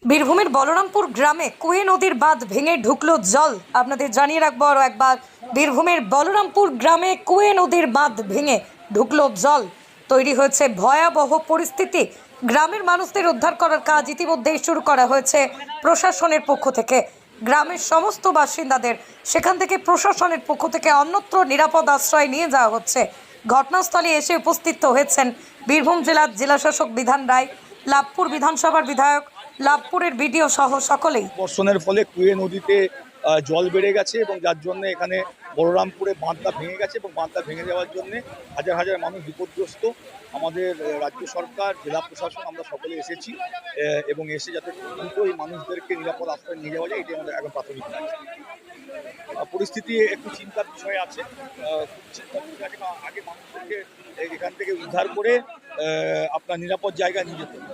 বীরভূমের বলরামপুর গ্রামে কুয়ে নদীর বাঁধ ভেঙে ঢুকলো জল। আপনাদের জানিয়ে রাখবো আরও একবার, বীরভূমের বলরামপুর গ্রামে কুয়ে নদীর বাঁধ ভেঙে ঢুকলো জল। তৈরি হয়েছে ভয়াবহ পরিস্থিতি। গ্রামের মানুষদের উদ্ধার করার কাজ ইতিমধ্যেই শুরু করা হয়েছে প্রশাসনের পক্ষ থেকে। গ্রামের সমস্ত বাসিন্দাদের সেখান থেকে প্রশাসনের পক্ষ থেকে অন্যত্র নিরাপদ আশ্রয় নিয়ে যাওয়া হচ্ছে। ঘটনাস্থলে এসে উপস্থিত হয়েছেন বীরভূম জেলার জেলাশাসক বিধান রায়, লাভপুর বিধানসভার বিধায়ক, লাভপুরের বিডিও সহ সকলেই। বর্ষণের ফলে কুয়ে নদীতে জল বেড়ে গেছে এবং যার জন্য এখানে বলরামপুরে বাঁধটা ভেঙে গেছে এবং বাঁধটা ভেঙে যাওয়ার জন্য হাজার হাজার মানুষ বিপদগ্রস্ত। আমাদের রাজ্য সরকার, জেলা প্রশাসন আমরা সকলে এসেছি এবং এসে যাতে দ্রুত এই মানুষদেরকে নিরাপদ আশ্রয় নিয়ে যাওয়া যায়, এটাই আমাদের এখন প্রাথমিক কাজ। পরিস্থিতি একটু চিন্তার বিষয় আছে, খুব চিন্তার বিষয় আছে, কারণ আগে মানুষদেরকে এখান থেকে উদ্ধার করে আপনার নিরাপদ জায়গায় নিয়ে যেতে হবে।